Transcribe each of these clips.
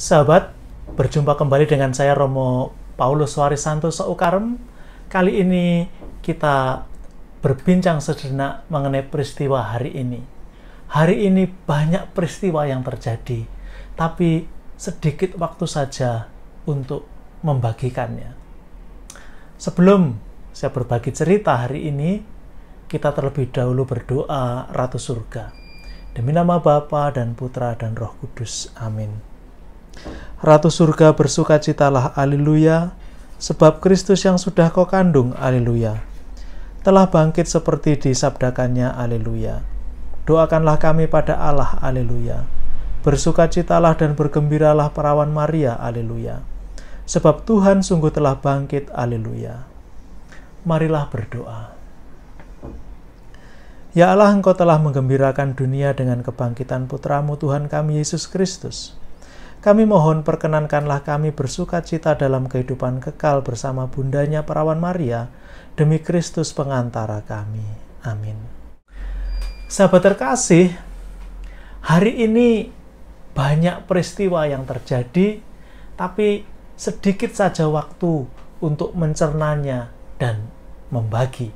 Sahabat, berjumpa kembali dengan saya Romo Paulus Warisanto Seukarem. Kali ini kita berbincang sejenak mengenai peristiwa hari ini. Hari ini banyak peristiwa yang terjadi, tapi sedikit waktu saja untuk membagikannya. Sebelum saya berbagi cerita hari ini, kita terlebih dahulu berdoa Ratu Surga. Demi nama Bapa dan Putra dan Roh Kudus. Amin. Ratu Surga, bersukacitalah, haleluya, sebab Kristus yang sudah kau kandung, haleluya, telah bangkit seperti disabdakannya, haleluya. Doakanlah kami pada Allah, haleluya. Bersukacitalah dan bergembiralah perawan Maria, haleluya, sebab Tuhan sungguh telah bangkit, haleluya. Marilah berdoa. Ya Allah, Engkau telah menggembirakan dunia dengan kebangkitan Putramu Tuhan kami Yesus Kristus. Kami mohon perkenankanlah kami bersukacita dalam kehidupan kekal bersama bundanya perawan Maria, demi Kristus pengantara kami. Amin. Sahabat terkasih, hari ini banyak peristiwa yang terjadi, tapi sedikit saja waktu untuk mencernanya dan membagi.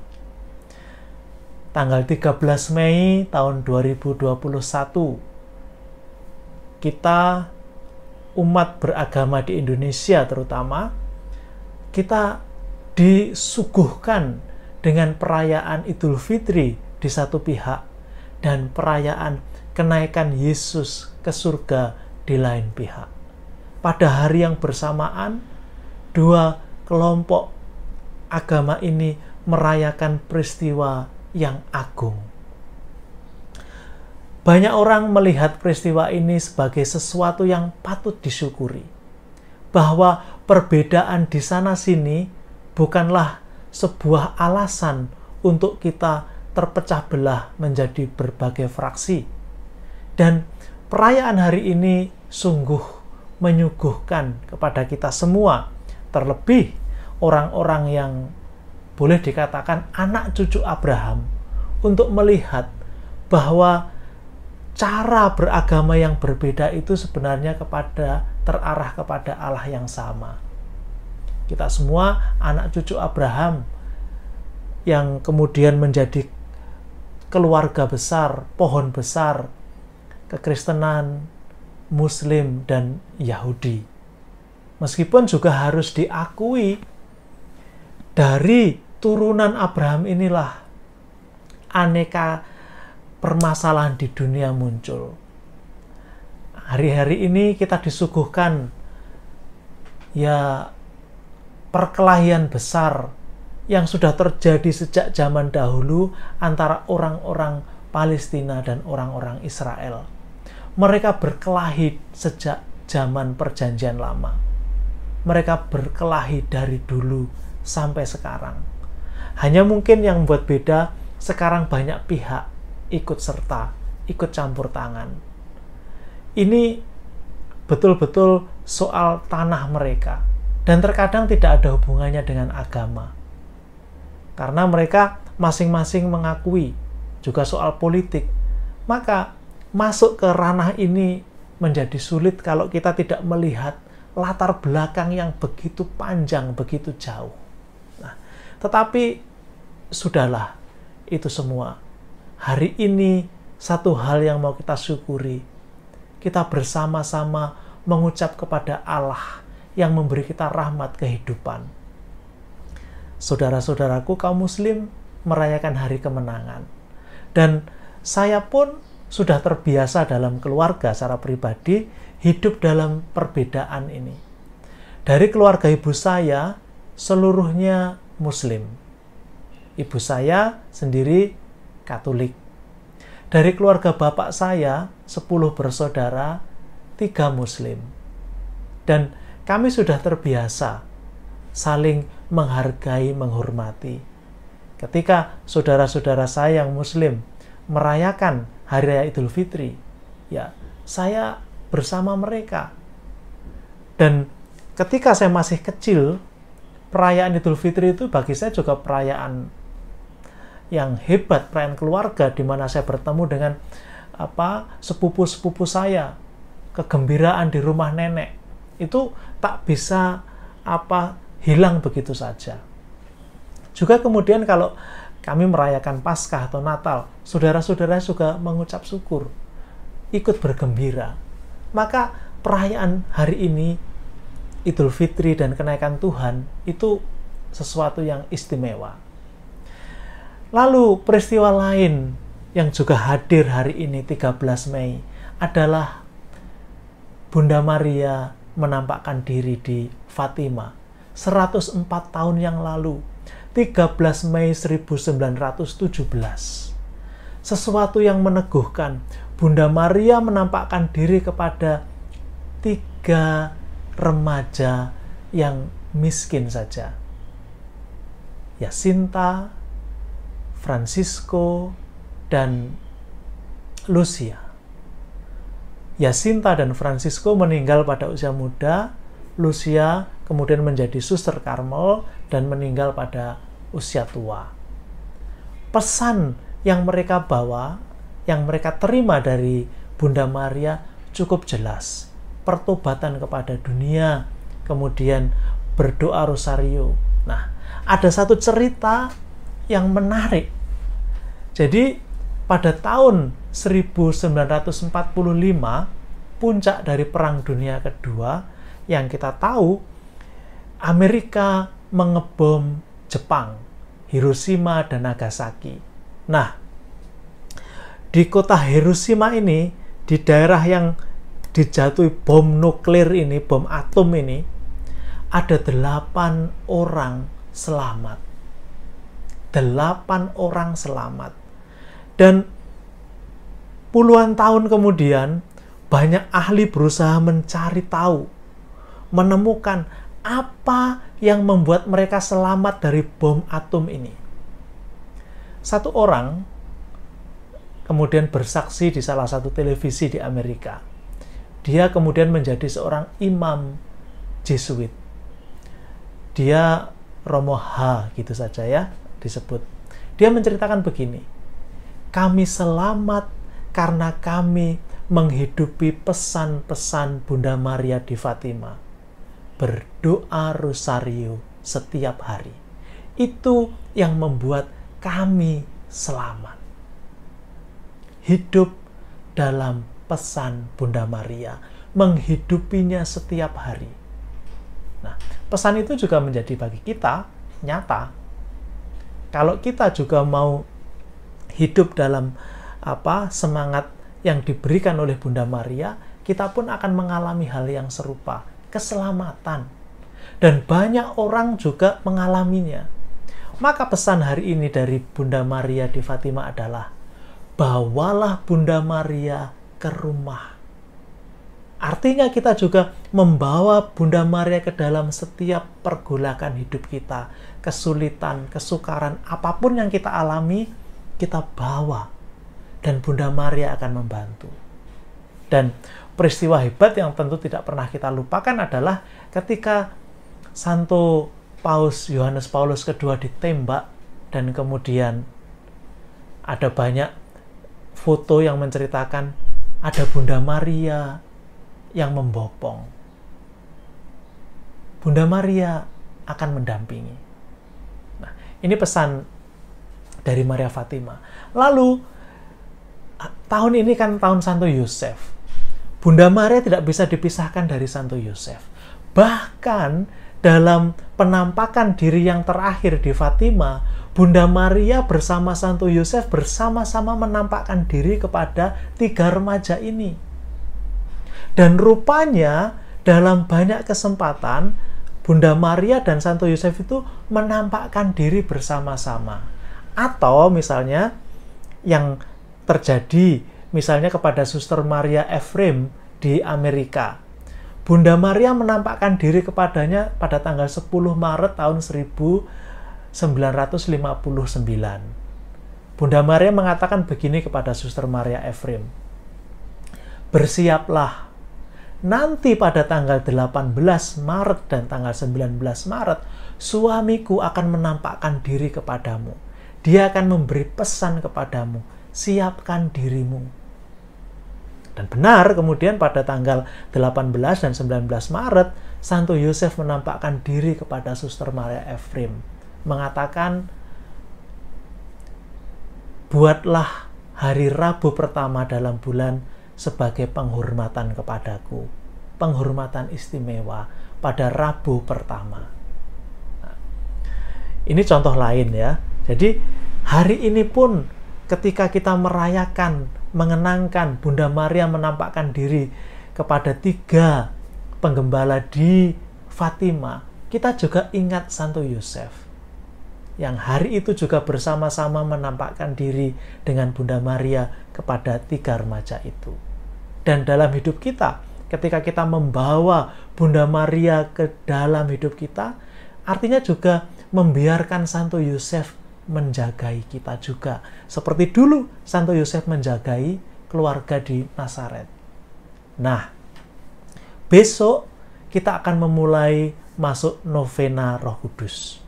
Tanggal 13 Mei tahun 2021, kita umat beragama di Indonesia terutama, kita disuguhkan dengan perayaan Idul Fitri di satu pihak dan perayaan kenaikan Yesus ke surga di lain pihak. Pada hari yang bersamaan, dua kelompok agama ini merayakan peristiwa yang agung. Banyak orang melihat peristiwa ini sebagai sesuatu yang patut disyukuri. Bahwa perbedaan di sana-sini bukanlah sebuah alasan untuk kita terpecah belah menjadi berbagai fraksi. Dan perayaan hari ini sungguh menyuguhkan kepada kita semua, terlebih orang-orang yang boleh dikatakan anak cucu Abraham, untuk melihat bahwa cara beragama yang berbeda itu sebenarnya terarah kepada Allah yang sama. Kita semua anak cucu Abraham yang kemudian menjadi keluarga besar, pohon besar, kekristenan, Muslim, dan Yahudi. Meskipun juga harus diakui, dari turunan Abraham inilah aneka permasalahan di dunia muncul. Hari-hari ini kita disuguhkan perkelahian besar yang sudah terjadi sejak zaman dahulu antara orang-orang Palestina dan orang-orang Israel. Mereka berkelahi sejak zaman Perjanjian Lama. Mereka berkelahi dari dulu sampai sekarang. Hanya mungkin yang membuat beda, sekarang banyak pihak ikut serta, ikut campur tangan. Ini betul-betul soal tanah mereka, dan terkadang tidak ada hubungannya dengan agama. Karena mereka masing-masing mengakui juga soal politik, maka masuk ke ranah ini menjadi sulit kalau kita tidak melihat latar belakang yang begitu panjang, begitu jauh. Nah, tetapi sudahlah itu semua. Hari ini satu hal yang mau kita syukuri, kita bersama-sama mengucap kepada Allah yang memberi kita rahmat kehidupan. Saudara-saudaraku kaum muslim merayakan hari kemenangan. Dan saya pun sudah terbiasa dalam keluarga secara pribadi hidup dalam perbedaan ini. Dari keluarga ibu saya seluruhnya Muslim. Ibu saya sendiri Katolik. Dari keluarga bapak saya 10 bersaudara, 3 Muslim. Dan kami sudah terbiasa saling menghargai, menghormati. Ketika saudara-saudara saya yang Muslim merayakan Hari Raya Idul Fitri, ya saya bersama mereka. Dan ketika saya masih kecil, perayaan Idul Fitri itu bagi saya juga perayaan yang hebat, perayaan keluarga, di mana saya bertemu dengan sepupu-sepupu saya, kegembiraan di rumah nenek, Itu tak bisa hilang begitu saja. Juga kemudian kalau kami merayakan Paskah atau Natal, saudara-saudara juga mengucap syukur, ikut bergembira. Maka perayaan hari ini, Idul Fitri dan kenaikan Tuhan, itu sesuatu yang istimewa. Lalu peristiwa lain yang juga hadir hari ini 13 Mei adalah Bunda Maria menampakkan diri di Fatima 104 tahun yang lalu, 13 Mei 1917. Sesuatu yang meneguhkan. Bunda Maria menampakkan diri kepada 3 remaja yang miskin saja. Jacinta, Francisco, dan Lucia. Jacinta dan Francisco meninggal pada usia muda, Lucia kemudian menjadi suster Karmel dan meninggal pada usia tua. Pesan yang mereka bawa, yang mereka terima dari Bunda Maria cukup jelas. Pertobatan kepada dunia, kemudian berdoa rosario. Nah, ada satu cerita yang menarik. Jadi, pada tahun 1945, puncak dari Perang Dunia Kedua, yang kita tahu, Amerika mengebom Jepang, Hiroshima dan Nagasaki. Nah, di kota Hiroshima ini, di daerah yang dijatuhi bom nuklir ini, bom atom ini, ada 8 orang selamat. 8 orang selamat. Dan puluhan tahun kemudian, banyak ahli berusaha mencari tahu, menemukan apa yang membuat mereka selamat dari bom atom ini. Satu orang kemudian bersaksi di salah satu televisi di Amerika. Dia kemudian menjadi seorang imam Jesuit. Dia Romo H, gitu saja ya disebut. Dia menceritakan begini, kami selamat karena kami menghidupi pesan-pesan Bunda Maria di Fatima. Berdoa rosario setiap hari. Itu yang membuat kami selamat. Hidup dalam pesan Bunda Maria, menghidupinya setiap hari. Nah, pesan itu juga menjadi bagi kita nyata. Kalau kita juga mau hidup dalam semangat yang diberikan oleh Bunda Maria, kita pun akan mengalami hal yang serupa, keselamatan. Dan banyak orang juga mengalaminya. Maka pesan hari ini dari Bunda Maria di Fatima adalah, bawalah Bunda Maria ke rumah. Artinya kita juga membawa Bunda Maria ke dalam setiap pergolakan hidup kita, kesulitan, kesukaran, apapun yang kita alami, kita bawa. Dan Bunda Maria akan membantu. Dan peristiwa hebat yang tentu tidak pernah kita lupakan adalah ketika Santo Yohanes Paulus II ditembak, dan kemudian ada banyak foto yang menceritakan ada Bunda Maria yang membopong. Bunda Maria akan mendampingi. Nah, ini pesan dari Maria Fatima. Lalu, tahun ini kan tahun Santo Yosef. Bunda Maria tidak bisa dipisahkan dari Santo Yosef. Bahkan dalam penampakan diri yang terakhir di Fatima, Bunda Maria bersama Santo Yosef bersama-sama menampakkan diri kepada 3 remaja ini. Dan rupanya dalam banyak kesempatan Bunda Maria dan Santo Yosef itu menampakkan diri bersama-sama. Atau misalnya yang terjadi misalnya kepada Suster Maria Ephraim di Amerika. Bunda Maria menampakkan diri kepadanya pada tanggal 10 Maret tahun 1959. Bunda Maria mengatakan begini kepada Suster Maria Ephraim, bersiaplah, nanti pada tanggal 18 Maret dan tanggal 19 Maret, suamiku akan menampakkan diri kepadamu. Dia akan memberi pesan kepadamu, siapkan dirimu. Dan benar, kemudian pada tanggal 18 dan 19 Maret, Santo Yosef menampakkan diri kepada Suster Maria Ephraim, mengatakan, buatlah hari Rabu pertama dalam bulan sebagai penghormatan kepadaku, penghormatan istimewa pada Rabu pertama. Nah, ini contoh lain ya. Jadi hari ini pun ketika kita merayakan, mengenangkan Bunda Maria menampakkan diri kepada 3 penggembala di Fatima, kita juga ingat Santo Yosef yang hari itu juga bersama-sama menampakkan diri dengan Bunda Maria kepada 3 remaja itu. Dan dalam hidup kita, ketika kita membawa Bunda Maria ke dalam hidup kita, artinya juga membiarkan Santo Yosef menjagai kita juga. Seperti dulu Santo Yosef menjagai keluarga di Nazaret. Nah, besok kita akan memulai masuk novena Roh Kudus.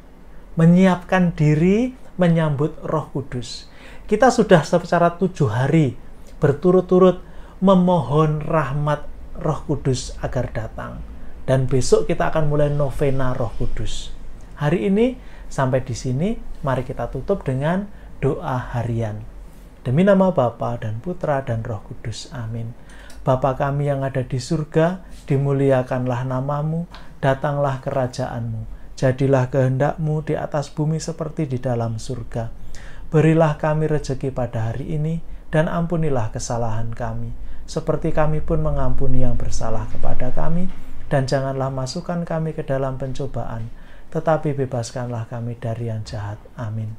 Menyiapkan diri menyambut Roh Kudus. Kita sudah secara 7 hari berturut-turut memohon rahmat Roh Kudus agar datang. Dan besok kita akan mulai novena Roh Kudus. Hari ini sampai di sini, mari kita tutup dengan doa harian. Demi nama Bapa dan Putra dan Roh Kudus. Amin. Bapa kami yang ada di surga, dimuliakanlah namamu, datanglah kerajaanmu, jadilah kehendak-Mu di atas bumi seperti di dalam surga. Berilah kami rejeki pada hari ini, dan ampunilah kesalahan kami, seperti kami pun mengampuni yang bersalah kepada kami, dan janganlah masukkan kami ke dalam pencobaan, tetapi bebaskanlah kami dari yang jahat. Amin.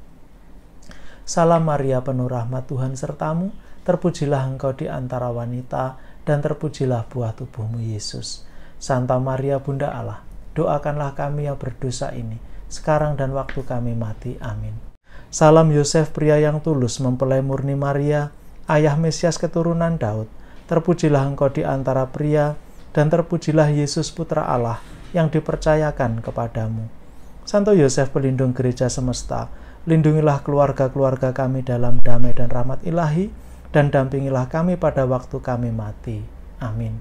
Salam Maria, penuh rahmat, Tuhan sertamu, terpujilah engkau di antara wanita, dan terpujilah buah tubuhmu, Yesus. Santa Maria, Bunda Allah, doakanlah kami yang berdosa ini, sekarang dan waktu kami mati. Amin. Salam Yosef, pria yang tulus, mempelai murni Maria, ayah Mesias keturunan Daud, terpujilah engkau di antara pria, dan terpujilah Yesus Putra Allah, yang dipercayakan kepadamu. Santo Yosef, pelindung gereja semesta, lindungilah keluarga-keluarga kami dalam damai dan rahmat ilahi, dan dampingilah kami pada waktu kami mati. Amin.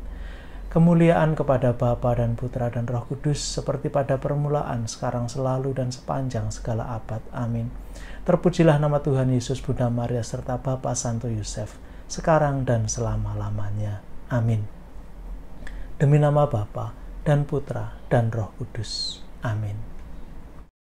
Kemuliaan kepada Bapa dan Putra dan Roh Kudus, seperti pada permulaan, sekarang, selalu, dan sepanjang segala abad. Amin. Terpujilah nama Tuhan Yesus, Bunda Maria, serta Bapa Santo Yosef, sekarang dan selama-lamanya. Amin. Demi nama Bapa dan Putra dan Roh Kudus. Amin.